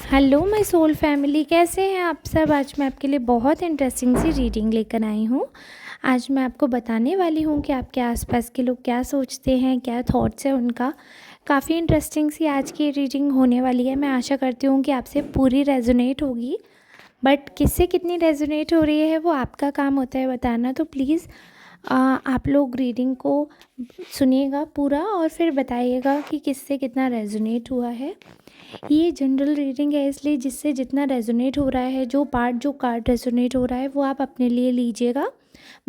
Hello my soul family, कैसे हैं आप सब। आज मैं आपके लिए बहुत इंटरेस्टिंग सी रीडिंग लेकर आई हूँ। आज मैं आपको बताने वाली हूँ कि आपके आसपास के लोग क्या सोचते हैं, क्या थॉट्स हैं उनका। काफ़ी इंटरेस्टिंग सी आज की रीडिंग होने वाली है। मैं आशा करती हूँ कि आपसे पूरी रेजोनेट होगी, बट किससे कितनी रेजोनेट हो रही है वो आपका काम होता है बताना। तो प्लीज़ आप लोग रीडिंग को सुनिएगा पूरा और फिर बताइएगा कि किससे कितना रेजोनेट हुआ है। ये जनरल रीडिंग है, इसलिए जिससे जितना रेजोनेट हो रहा है, जो कार्ड रेजोनेट हो रहा है वो आप अपने लिए लीजिएगा,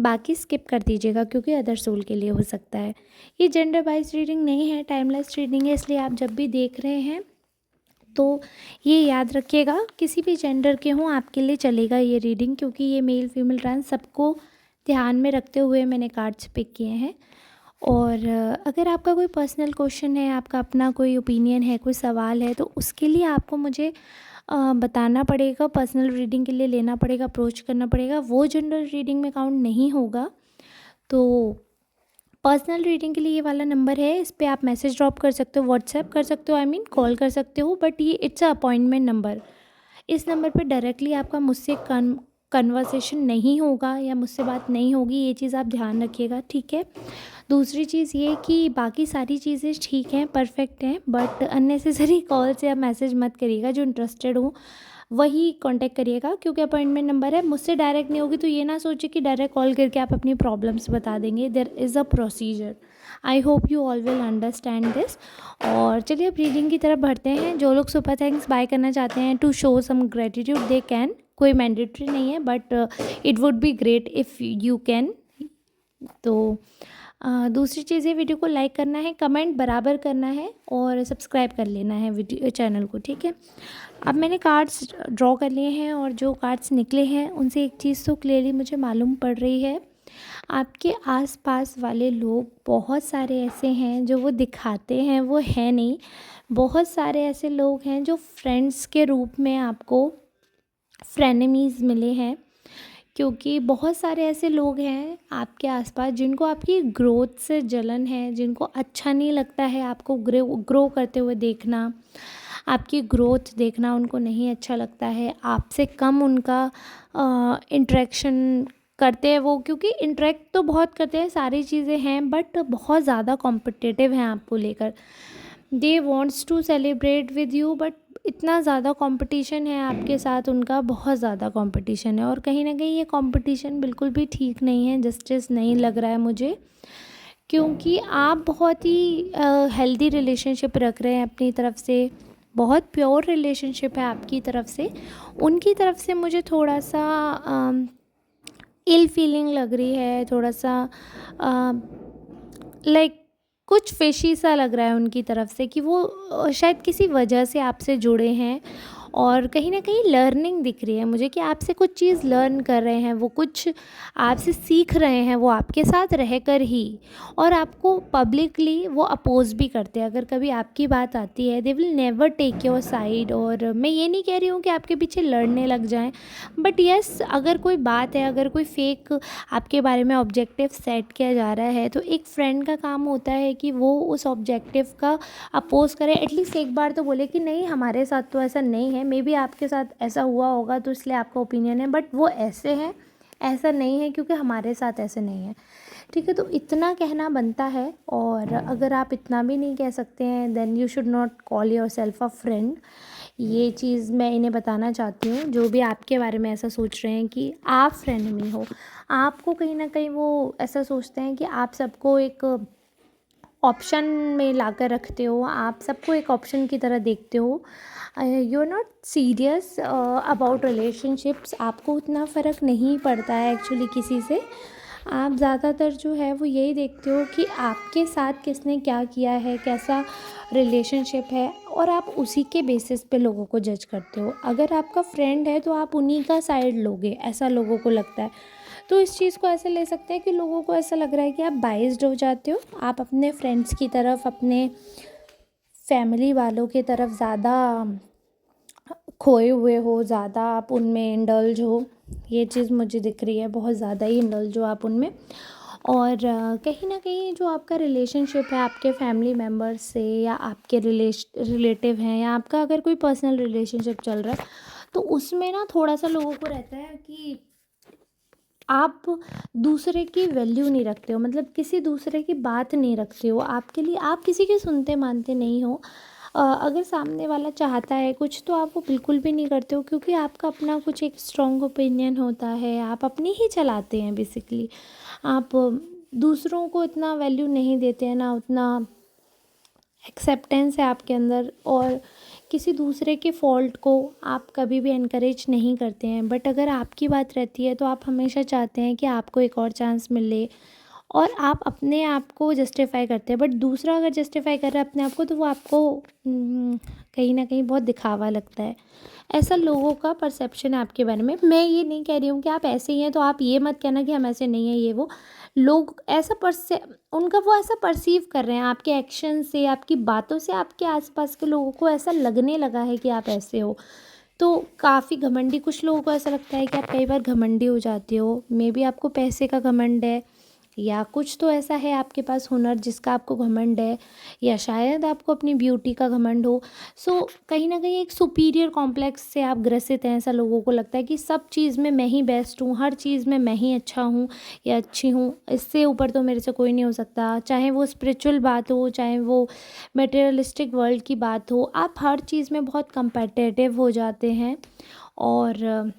बाकी स्किप कर दीजिएगा क्योंकि अदर सोल के लिए हो सकता है। ये जेंडर वाइज रीडिंग नहीं है, टाइमलेस रीडिंग है, इसलिए आप जब भी देख रहे हैं तो ये याद रखिएगा, किसी भी जेंडर के हों आपके लिए चलेगा ये रीडिंग, क्योंकि ये मेल फीमेल ट्रांस सबको ध्यान में रखते हुए मैंने कार्ड्स पिक किए हैं। और अगर आपका कोई पर्सनल क्वेश्चन है, आपका अपना कोई ओपिनियन है, कोई सवाल है, तो उसके लिए आपको मुझे बताना पड़ेगा, पर्सनल रीडिंग के लिए लेना पड़ेगा, अप्रोच करना पड़ेगा। वो जनरल रीडिंग में काउंट नहीं होगा। तो पर्सनल रीडिंग के लिए ये वाला नंबर है, इस पर आप मैसेज ड्रॉप कर सकते हो, व्हाट्सएप कर सकते हो, कॉल कर सकते हो, बट ये इट्स अ अपॉइंटमेंट नंबर। इस नंबर पे डायरेक्टली आपका मुझसे कन्वर्सेशन नहीं होगा या मुझसे बात नहीं होगी, ये चीज़ आप ध्यान रखिएगा, ठीक है। दूसरी चीज़ ये कि बाकी सारी चीज़ें ठीक हैं, परफेक्ट हैं, बट अननेसेसरी कॉल्स या मैसेज मत करिएगा। जो इंटरेस्टेड हो वही कांटेक्ट करिएगा, क्योंकि अपॉइंटमेंट नंबर है, मुझसे डायरेक्ट नहीं होगी। तो ये ना सोचिए कि डायरेक्ट कॉल करके आप अपनी प्रॉब्लम्स बता देंगे। There is a procedure. I hope you all will understand this. और चलिए अब रीडिंग की तरफ बढ़ते हैं। जो लोग सुपर थैंक्स बाय करना चाहते हैं to show some gratitude they can, कोई मैंडेटरी नहीं है, but it would be great if you can. तो दूसरी चीज़ है, वीडियो को लाइक करना है, कमेंट बराबर करना है और सब्सक्राइब कर लेना है वीडियो चैनल को, ठीक है। अब मैंने कार्ड्स ड्रॉ कर लिए हैं और जो कार्ड्स निकले हैं उनसे एक चीज़ तो क्लियरली मुझे मालूम पड़ रही है, आपके आसपास वाले लोग बहुत सारे ऐसे हैं जो वो दिखाते हैं वो है नहीं। बहुत सारे ऐसे लोग हैं जो फ्रेंड्स के रूप में आपको फ्रेनेमीज़ मिले हैं, क्योंकि बहुत सारे ऐसे लोग हैं आपके आसपास जिनको आपकी ग्रोथ से जलन है, जिनको अच्छा नहीं लगता है आपको ग्रो करते हुए देखना, आपकी ग्रोथ देखना उनको नहीं अच्छा लगता है। आपसे कम उनका इंटरेक्शन करते हैं वो, क्योंकि इंटरेक्ट तो बहुत करते हैं, सारी चीज़ें हैं, बट बहुत ज़्यादा कॉम्पिटिटिव हैं आपको लेकर। They wants to celebrate with you, but इतना ज़्यादा कंपटीशन है आपके साथ उनका, बहुत ज़्यादा कंपटीशन है। और कहीं ना कहीं ये कंपटीशन बिल्कुल भी ठीक नहीं है, जस्टिस नहीं लग रहा है मुझे, क्योंकि आप बहुत ही हेल्दी रिलेशनशिप रख रहे हैं अपनी तरफ से, बहुत प्योर रिलेशनशिप है आपकी तरफ से। उनकी तरफ से मुझे थोड़ा सा इल फीलिंग लग रही है, थोड़ा सा लाइक कुछ फिशी सा लग रहा है उनकी तरफ से, कि वो शायद किसी वजह से आपसे जुड़े हैं। और कहीं ना कहीं लर्निंग दिख रही है मुझे कि आपसे कुछ चीज़ लर्न कर रहे हैं, वो कुछ आपसे सीख रहे हैं, वो आपके साथ रहकर ही। और आपको पब्लिकली वो अपोज भी करते हैं, अगर कभी आपकी बात आती है, they will never take your side. और मैं ये नहीं कह रही हूँ कि आपके पीछे लड़ने लग जाएं, बट यस, अगर कोई बात है, अगर कोई फेक आपके बारे में ऑब्जेक्टिव सेट किया जा रहा है, तो एक फ्रेंड का काम होता है कि वो उस ऑब्जेक्टिव का अपोज करे, एटलीस्ट एक बार तो बोले कि नहीं हमारे साथ तो ऐसा नहीं है, मे बी आपके साथ ऐसा हुआ होगा तो इसलिए आपका ओपिनियन है, बट वो ऐसे हैं, ऐसा नहीं है क्योंकि हमारे साथ ऐसे नहीं है, ठीक है। तो इतना कहना बनता है। और अगर आप इतना भी नहीं कह सकते हैं, then you should not call yourself a friend. ये चीज़ मैं इन्हें बताना चाहती हूँ, जो भी आपके बारे में ऐसा सोच रहे हैं कि आप फ्रेंडमी हो, आपको कहीं ना कहीं वो ऐसा सोचते हैं कि आप सबको एक ऑप्शन में लाकर रखते हो, आप सबको एक ऑप्शन की तरह देखते हो। You are not serious about relationships, आपको उतना फ़र्क नहीं पड़ता है एक्चुअली किसी से। आप ज़्यादातर जो है वो यही देखते हो कि आपके साथ किसने क्या किया है, कैसा रिलेशनशिप है, और आप उसी के बेसिस पे लोगों को जज करते हो। अगर आपका फ्रेंड है तो आप उन्हीं का साइड लोगे, ऐसा लोगों को लगता है। तो इस चीज़ को ऐसे ले सकते हैं कि लोगों को ऐसा लग रहा है कि आप बाइस्ड हो जाते हो, आप अपने फ्रेंड्स की तरफ, अपने फैमिली वालों की तरफ ज़्यादा खोए हुए हो, ज़्यादा आप उनमें इंडल्ज हो। ये चीज़ मुझे दिख रही है, बहुत ज़्यादा ही इंडल्ज हो आप उनमें। कहीं न कहीं जो आपका रिलेशनशिप है आपके फैमिली मेम्बर्स से या आपके रिलेटिव हैं या आपका अगर कोई पर्सनल रिलेशनशिप चल रहा है, तो उसमें ना थोड़ा-सा लोगों को रहता है कि आप दूसरे की वैल्यू नहीं रखते हो, मतलब किसी दूसरे की बात नहीं रखते हो, आपके लिए आप किसी की सुनते मानते नहीं हो। अगर सामने वाला चाहता है कुछ तो आप वो बिल्कुल भी नहीं करते हो, क्योंकि आपका अपना कुछ एक स्ट्रॉन्ग ओपिनियन होता है, आप अपनी ही चलाते हैं बेसिकली। आप दूसरों को इतना वैल्यू नहीं देते हैं, ना उतना एक्सेप्टेंस है आपके अंदर, और किसी दूसरे के फॉल्ट को आप कभी भी एनकरेज नहीं करते हैं। बट अगर आपकी बात रहती है तो आप हमेशा चाहते हैं कि आपको एक और चांस मिले, और आप अपने आप को जस्टिफाई करते हैं। बट दूसरा अगर जस्टिफाई कर रहा है अपने आप को, तो वो आपको कहीं ना कहीं बहुत दिखावा लगता है। ऐसा लोगों का परसेप्शन है आपके बारे में। मैं ये नहीं कह रही हूँ कि आप ऐसे ही हैं, तो आप ये मत कहना कि हम ऐसे नहीं हैं, ये वो। लोग ऐसा उनका वो ऐसा परसीव कर रहे हैं आपके एक्शन से, आपकी बातों से, आपके आसपास के लोगों को ऐसा लगने लगा है कि आप ऐसे हो। तो काफ़ी घमंडी, कुछ लोगों को ऐसा लगता है कि आप कई बार घमंडी हो जाते हो। मे बी आपको पैसे का घमंड है, या कुछ तो ऐसा है आपके पास हुनर जिसका आपको घमंड है, या शायद आपको अपनी ब्यूटी का घमंड हो। सो कहीं ना कहीं एक सुपीरियर कॉम्प्लेक्स से आप ग्रसित हैं। ऐसा लोगों को लगता है कि सब चीज़ में मैं ही बेस्ट हूँ, हर चीज़ में मैं ही अच्छा हूँ या अच्छी हूँ, इससे ऊपर तो मेरे से कोई नहीं हो सकता। चाहे वो स्पिरिचुअल बात हो, चाहे वो मटेरियलिस्टिक वर्ल्ड की बात हो, आप हर चीज़ में बहुत कंपेटिटिव हो जाते हैं, और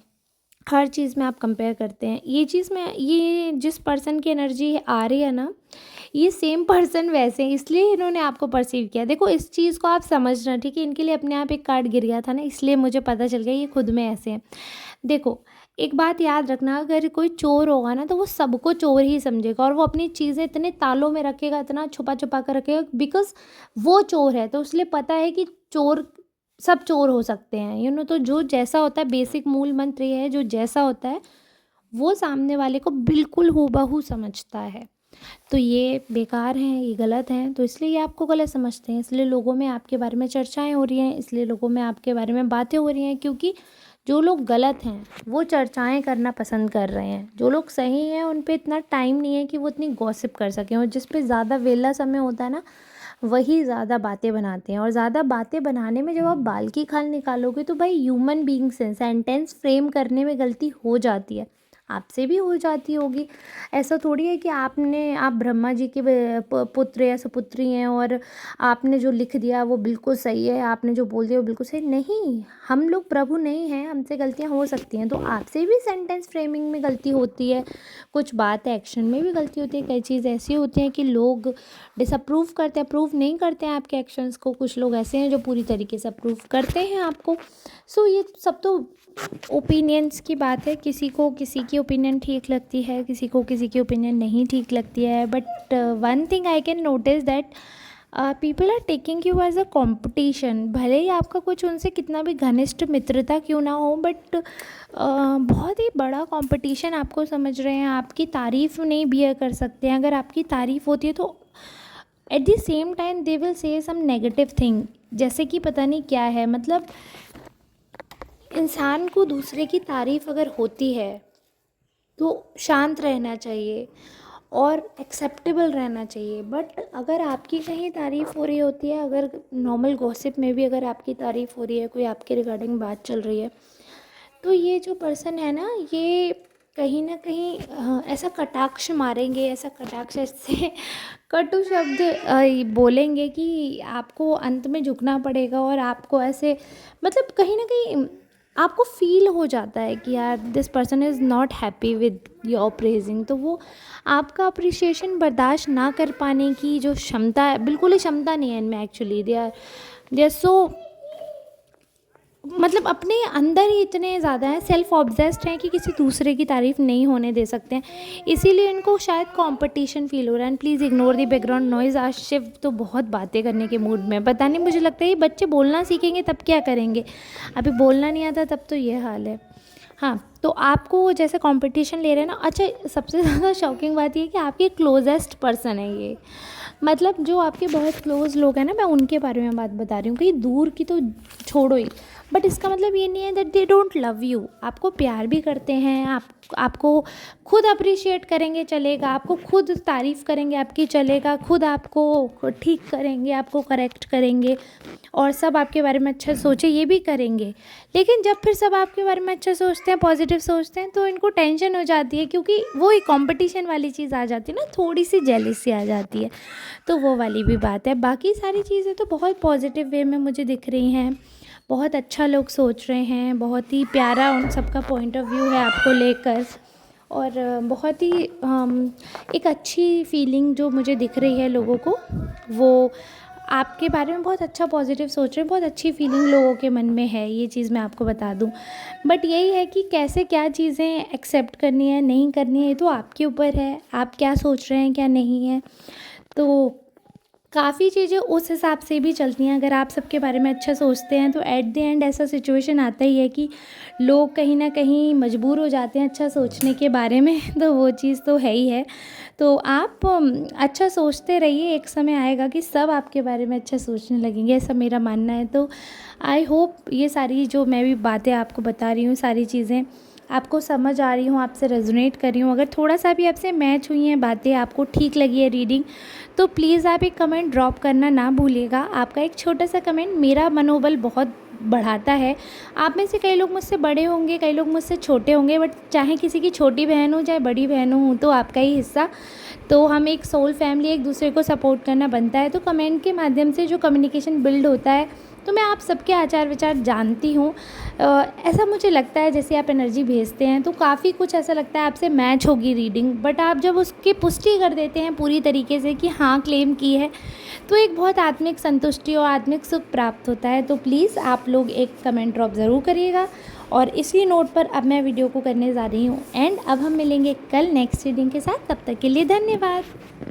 हर चीज़ में आप कंपेयर करते हैं। ये चीज़ में, ये जिस पर्सन की एनर्जी आ रही है ना, ये सेम पर्सन वैसे हैं, इसलिए इन्होंने आपको परसीव किया। देखो इस चीज़ को आप समझना, ठीक है। इनके लिए अपने आप एक कार्ड गिर गया था ना, इसलिए मुझे पता चल गया ये खुद में ऐसे हैं। देखो एक बात याद रखना, अगर कोई चोर होगा ना तो वो सबको चोर ही समझेगा, और वो अपनी चीज़ें इतने तालों में रखेगा, इतना छुपा छुपा कर रखेगा, बिकॉज वो चोर है। तो इसलिए पता है कि चोर, सब चोर हो सकते हैं, तो जो जैसा होता है, बेसिक मूल मंत्र ये है, जो जैसा होता है वो सामने वाले को बिल्कुल हूबहू समझता है। तो ये बेकार हैं, ये गलत हैं, तो इसलिए ये आपको गलत समझते हैं। इसलिए लोगों में आपके बारे में चर्चाएं हो रही हैं, इसलिए लोगों में आपके बारे में बातें हो रही हैं, क्योंकि जो लोग गलत हैं वो चर्चाएं करना पसंद कर रहे हैं। जो लोग सही हैं उन पे इतना टाइम नहीं है कि वो इतनी गॉसिप कर सकें, और जिस पे ज़्यादा वेला समय होता है ना, वही ज़्यादा बातें बनाते हैं। और ज़्यादा बातें बनाने में जब आप बाल की खाल निकालोगे, तो भाई ह्यूमन बीइंग से सेंटेंस फ्रेम करने में गलती हो जाती है, आपसे भी हो जाती होगी। ऐसा थोड़ी है कि आप ब्रह्मा जी के पुत्र या सुपुत्री हैं, और आपने जो लिख दिया वो बिल्कुल सही है, आपने जो बोल दिया वो बिल्कुल सही नहीं। हम लोग प्रभु नहीं हैं, हमसे गलतियां हो सकती हैं, तो आपसे भी सेंटेंस फ्रेमिंग में गलती होती है, कुछ बात एक्शन में भी गलती होती है। कई चीज़ ऐसी होती हैं कि लोग डिसअप्रूव करते हैं, अप्रूव नहीं करते हैं आपके एक्शंस को। कुछ लोग ऐसे हैं जो पूरी तरीके से अप्रूव करते हैं आपको। सो ये सब तो ओपिनियंस की बात है। किसी को किसी की ओपिनियन ठीक लगती है, किसी को किसी की ओपिनियन नहीं ठीक लगती है। But one thing I can notice that people are taking you as a competition. भले ही आपका कुछ उनसे कितना भी घनिष्ठ मित्रता क्यों ना हो, बट बहुत ही बड़ा कंपटीशन आपको समझ रहे हैं। आपकी तारीफ़ नहीं बियर कर सकते हैं। अगर आपकी तारीफ़ होती है तो at the same time they will say some negative thing, जैसे कि पता नहीं क्या है। मतलब इंसान को दूसरे की तारीफ़ अगर होती है तो शांत रहना चाहिए और एक्सेप्टेबल रहना चाहिए। बट अगर आपकी कहीं तारीफ़ हो रही होती है, अगर नॉर्मल गॉसिप में भी अगर आपकी तारीफ़ हो रही है, कोई आपके रिगार्डिंग बात चल रही है, तो ये जो पर्सन है ना, ये कहीं ना कहीं ऐसा कटाक्ष मारेंगे, ऐसा कटाक्ष ऐसे कटु शब्द बोलेंगे कि आपको अंत में झुकना पड़ेगा। और आपको ऐसे, मतलब कहीं ना कहीं आपको फील हो जाता है कि यार this person is not happy with your praising. तो वो आपका अप्रिसिएशन बर्दाश्त ना कर पाने की जो क्षमता है, बिल्कुल ही क्षमता नहीं है इनमें। एक्चुअली दे आर सो, मतलब अपने अंदर ही इतने ज़्यादा हैं, सेल्फ ऑब्सेस्ड हैं कि किसी दूसरे की तारीफ़ नहीं होने दे सकते हैं। इसीलिए इनको शायद कंपटीशन फील हो रहा है। And please ignore the background noise. आज शिव तो बहुत बातें करने के मूड में, पता नहीं, मुझे लगता है ये बच्चे बोलना सीखेंगे तब क्या करेंगे, अभी बोलना नहीं आता तब तो ये हाल है। हाँ, तो आपको जैसे कंपटीशन ले रहे हैं ना, अच्छा सबसे ज़्यादा शॉकिंग बात ये है कि आपके क्लोजेस्ट पर्सन है ये, मतलब जो आपके बहुत क्लोज़ लोग हैं ना, मैं उनके बारे में बात बता रही हूँ, कि दूर की तो छोड़ो ही, बट इसका मतलब ये नहीं है that they don't love you. आपको प्यार भी करते हैं, आपको खुद अप्रिशिएट करेंगे चलेगा, आपको खुद तारीफ़ करेंगे आपकी चलेगा, खुद आपको ठीक करेंगे, आपको करेक्ट करेंगे, और सब आपके बारे में अच्छा सोचे ये भी करेंगे। लेकिन जब फिर सब आपके बारे में अच्छा सोचते हैं, पॉजिटिव सोचते हैं, तो इनको टेंशन हो जाती है, क्योंकि वो एक कंपटीशन वाली चीज़ आ जाती है ना, थोड़ी सी जेलसी आ जाती है, तो वो वाली भी बात है। बाकी सारी चीज़ें तो बहुत पॉजिटिव वे में मुझे दिख रही हैं, बहुत अच्छा लोग सोच रहे हैं, बहुत ही प्यारा उन सबका पॉइंट ऑफ व्यू है आपको लेकर, और बहुत ही एक अच्छी फीलिंग जो मुझे दिख रही है लोगों को, वो आपके बारे में बहुत अच्छा पॉजिटिव सोच रहे हैं, बहुत अच्छी फीलिंग लोगों के मन में है, ये चीज़ मैं आपको बता दूं। बट यही है कि कैसे क्या चीज़ें एक्सेप्ट करनी है नहीं करनी है, ये तो आपके ऊपर है, आप क्या सोच रहे हैं क्या नहीं है। तो काफ़ी चीज़ें उस हिसाब से भी चलती हैं, अगर आप सबके बारे में अच्छा सोचते हैं तो एट द एंड ऐसा सिचुएशन आता ही है कि लोग कहीं ना कहीं मजबूर हो जाते हैं अच्छा सोचने के बारे में तो वो चीज़ तो है ही है। तो आप अच्छा सोचते रहिए, एक समय आएगा कि सब आपके बारे में अच्छा सोचने लगेंगे, ऐसा मेरा मानना है। तो आई होप ये सारी जो मैं भी बातें आपको बता रही हूँ, सारी चीज़ें आपको समझ आ रही हूँ, आपसे रेजोनेट कर रही हूँ। अगर थोड़ा सा भी आपसे मैच हुई हैं बातें, आपको ठीक लगी है रीडिंग, तो प्लीज़ आप एक कमेंट ड्रॉप करना ना भूलिएगा। आपका एक छोटा सा कमेंट मेरा मनोबल बहुत बढ़ाता है। आप में से कई लोग मुझसे बड़े होंगे, कई लोग मुझसे छोटे होंगे, बट चाहे किसी की छोटी बहन हो चाहे बड़ी बहन हो तो आपका ही हिस्सा। तो हम एक सोल फैमिली, एक दूसरे को सपोर्ट करना बनता है। तो कमेंट के माध्यम से जो कम्युनिकेशन बिल्ड होता है, तो मैं आप सबके आचार विचार जानती हूँ। ऐसा मुझे लगता है जैसे आप एनर्जी भेजते हैं तो काफ़ी कुछ ऐसा लगता है आपसे मैच होगी रीडिंग, बट आप जब उसकी पुष्टि कर देते हैं पूरी तरीके से कि हाँ क्लेम की है, तो एक बहुत आत्मिक संतुष्टि और आत्मिक सुख प्राप्त होता है। तो प्लीज़ आप लोग एक कमेंट ड्रॉप ज़रूर करिएगा। और इसी नोट पर अब मैं वीडियो को करने जा रही हूँ एंड। अब हम मिलेंगे कल नेक्स्ट रीडिंग के साथ, तब तक के लिए धन्यवाद।